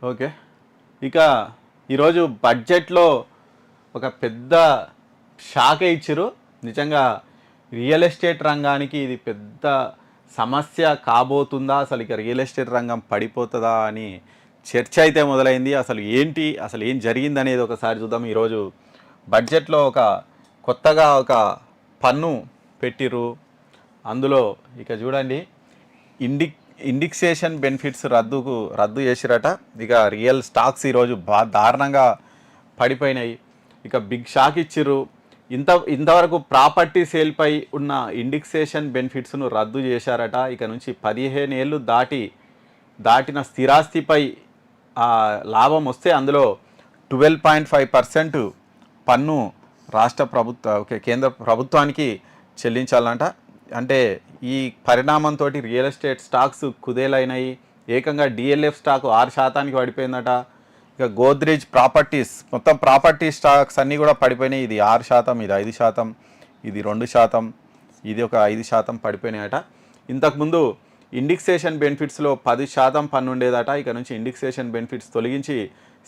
Okay. ఇక ఈరోజు బడ్జెట్లో ఒక పెద్ద షాకే ఇచ్చిర్రు. నిజంగా రియల్ ఎస్టేట్ రంగానికి ఇది పెద్ద సమస్య కాబోతుందా? అసలు ఇక రియల్ ఎస్టేట్ రంగం పడిపోతుందా అని చర్చ అయితే మొదలైంది. అసలు ఏంటి, అసలు ఏం జరిగిందనేది ఒకసారి చూద్దాం. ఈరోజు బడ్జెట్లో కొత్తగా ఒక పన్ను పెట్టిర్రు. అందులో ఇక చూడండి, ఇండిక్సేషన్ బెనిఫిట్స్ రద్దు చేసిరట. ఇక రియల్ స్టాక్స్ ఈరోజు దారుణంగా పడిపోయినాయి. ఇక బిగ్ షాక్ ఇచ్చిర్రు. ఇంతవరకు ప్రాపర్టీ సేల్పై ఉన్న ఇండిక్సేషన్ బెనిఫిట్స్ను రద్దు చేశారట. ఇక నుంచి 15 ఏళ్ళు దాటిన స్థిరాస్తిపై లాభం వస్తే అందులో 12.5% పన్ను రాష్ట్ర కేంద్ర ప్రభుత్వానికి చెల్లించాలంట. అంటే ఈ పరిణామంతో రియల్ ఎస్టేట్ స్టాక్స్ కుదేలైనాయి. ఏకంగా డిఎల్ఎఫ్ స్టాక్ 6% పడిపోయిందట. ఇక గోద్రేజ్ ప్రాపర్టీస్, మొత్తం ప్రాపర్టీ స్టాక్స్ అన్నీ కూడా పడిపోయినాయి. ఇది 6%, ఇది 5%, ఇది 2%, ఇది ఒక 5% పడిపోయినాయట. ఇంతకుముందు ఇండిక్సేషన్ బెనిఫిట్స్లో 10% పన్ను ఉండేదట. ఇక నుంచి ఇండిక్సేషన్ బెనిఫిట్స్ తొలగించి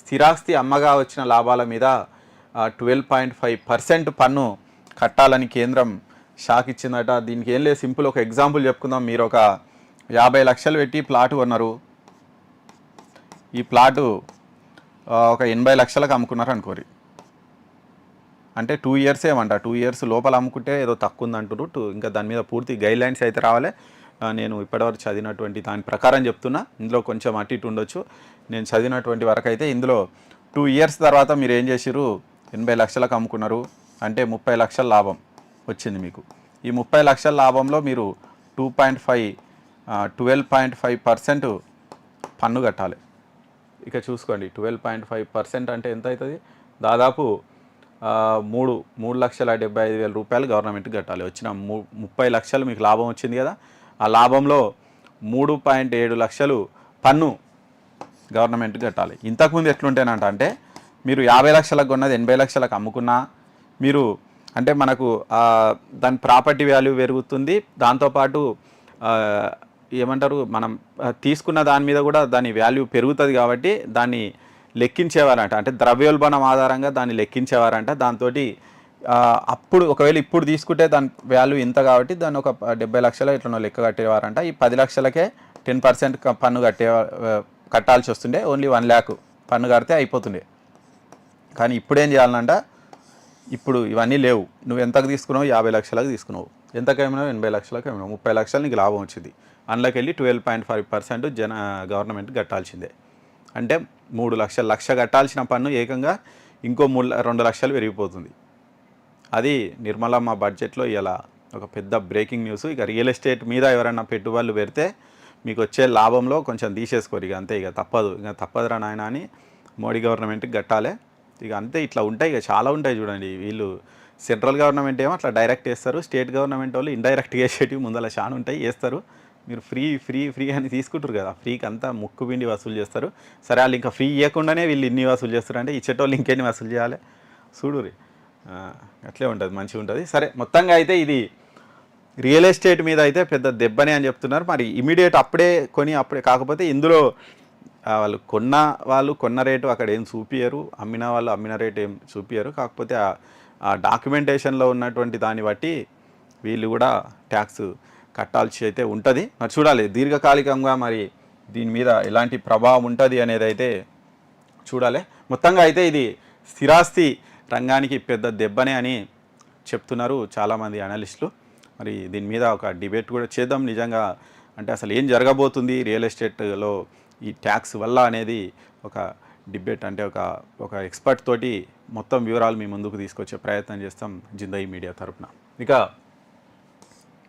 స్థిరాస్తి అమ్మగా వచ్చిన లాభాల మీద 12.5% పన్ను కట్టాలని కేంద్రం షాక్ ఇచ్చిందట. దీనికి ఏం లేదు, సింపుల్ ఒక ఎగ్జాంపుల్ చెప్పుకుందాం. మీరు ఒక 50 లక్షలు పెట్టి ప్లాట్ కొన్నారు. ఈ ప్లాటు ఒక 80 లక్షలకు అమ్ముకున్నారు అనుకోరి. అంటే 2 ఇయర్స్ ఏమంట, 2 ఇయర్స్ లోపల అమ్ముకుంటే ఏదో తక్కువ ఉందంటారు. ఇంకా దాని మీద పూర్తి గైడ్లైన్స్ అయితే రావాలి. నేను ఇప్పటివరకు చదివినటువంటి దాని ప్రకారం చెప్తున్నా. ఇందులో కొంచెం అటు ఇటు ఉండొచ్చు. నేను చదివినటువంటి వరకు అయితే ఇందులో 2 ఇయర్స్ తర్వాత మీరు ఏం చేసిరు, 80 లక్షలకు అమ్ముకున్నారు. అంటే 30 లక్షల లాభం వచ్చింది మీకు. ఈ 30 లక్షల లాభంలో మీరు 12.5% పన్ను కట్టాలి. ఇక చూసుకోండి, 12.5% అంటే ఎంత అవుతుంది? దాదాపు 3,75,000 రూపాయలు గవర్నమెంట్కి కట్టాలి. వచ్చిన 30 లక్షలు మీకు లాభం వచ్చింది కదా, ఆ లాభంలో 3.7 లక్షలు పన్ను గవర్నమెంట్కి కట్టాలి. ఇంతకుముందు ఎట్లుంటేనంట అంటే మీరు 50 లక్షలకు కొన్నది 80 లక్షలకు అమ్ముకున్నా మీరు అంటే మనకు దాని ప్రాపర్టీ వాల్యూ పెరుగుతుంది. దాంతోపాటు ఏమంటారు, మనం తీసుకున్న దాని మీద కూడా దాని వాల్యూ పెరుగుతుంది. కాబట్టి దాన్ని లెక్కించేవారంట. అంటే ద్రవ్యోల్బణం ఆధారంగా దాన్ని లెక్కించేవారంట. దాంతో అప్పుడు ఒకవేళ ఇప్పుడు తీసుకుంటే దాని వాల్యూ ఇంత కాబట్టి దాన్ని ఒక 70 లక్షలు ఇట్లా లెక్క కట్టేవారంట. ఈ 10 లక్షలకే 10% పన్ను కట్టాల్సి వస్తుండే. ఓన్లీ 1 lakh పన్ను కడితే అయిపోతుండే. కానీ ఇప్పుడేం చేయాలనంట, ఇప్పుడు ఇవన్నీ లేవు. నువ్వు ఎంతకు తీసుకున్నావు? 50 లక్షలకు తీసుకున్నావు. ఎంతకేమైనా 80 లక్షలకు ఏమైనా 30 లక్షలు నీకు లాభం వచ్చింది. అందులోకి వెళ్ళి 12.5% గవర్నమెంట్ కట్టాల్సిందే. అంటే 3 లక్షలు, లక్ష కట్టాల్సిన పన్ను ఏకంగా ఇంకో 2 లక్షలు పెరిగిపోతుంది. అది నిర్మలమ్మ బడ్జెట్లో ఇలా ఒక పెద్ద బ్రేకింగ్ న్యూస్. ఇక రియల్ ఎస్టేట్ మీద ఎవరైనా పెట్టుబడులు పెడితే మీకు వచ్చే లాభంలో కొంచెం తీసేసుకోరు. ఇక అంతే, ఇక తప్పదురా నాయన అని మోడీ గవర్నమెంట్కి కట్టాలి. ఇక అంతే, ఇట్లా ఉంటాయి. ఇక చాలా ఉంటాయి చూడండి. వీళ్ళు సెంట్రల్ గవర్నమెంట్ ఏమో అట్లా డైరెక్ట్ వేస్తారు. స్టేట్ గవర్నమెంట్ వాళ్ళు ఇండైరెక్ట్గా వేసేటివి ముందర చాలా ఉంటాయి, వేస్తారు. మీరు ఫ్రీ అని తీసుకుంటారు కదా, ఫ్రీకి అంతా ముక్కు పిండి వసూలు చేస్తారు. సరే, వాళ్ళు ఇంకా ఫ్రీ ఇవ్వకుండానే వీళ్ళు ఇన్ని వసూలు చేస్తారు అంటే ఇచ్చేటోళ్ళు ఇంకెన్ని వసూలు చేయాలి చూడురి. అట్లే ఉంటుంది, మంచిగా ఉంటుంది. సరే, మొత్తంగా అయితే ఇది రియల్ ఎస్టేట్ మీద అయితే పెద్ద దెబ్బనే అని చెప్తున్నారు. మరి ఇమీడియట్ అప్పుడే కాకపోతే ఇందులో వాళ్ళు కొన్న రేటు అక్కడ ఏం చూపియరు, అమ్మిన వాళ్ళు అమ్మిన రేటు ఏం చూపియరు. కాకపోతే ఆ డాక్యుమెంటేషన్లో ఉన్నటువంటి దాన్ని బట్టి వీళ్ళు కూడా ట్యాక్స్ కట్టాల్సి అయితే ఉంటుంది. మరి చూడాలి దీర్ఘకాలికంగా మరి దీని మీద ఎలాంటి ప్రభావం ఉంటుంది అనేది అయితే చూడాలి. మొత్తంగా అయితే ఇది స్థిరాస్తి రంగానికి పెద్ద దెబ్బనే అని చెప్తున్నారు చాలామంది అనలిస్టులు. మరి దీని మీద ఒక డిబేట్ కూడా చేద్దాం. నిజంగా అంటే అసలు ఏం జరగబోతుంది రియల్ ఎస్టేట్లో ఈ ట్యాక్స్ వల్ల అనేది ఒక డిబేట్, అంటే ఒక ఎక్స్పర్ట్ తోటి మొత్తం వివరాలు మీ ముందుకు తీసుకొచ్చే ప్రయత్నం చేస్తాం జిందగీ మీడియా తరపున. ఇక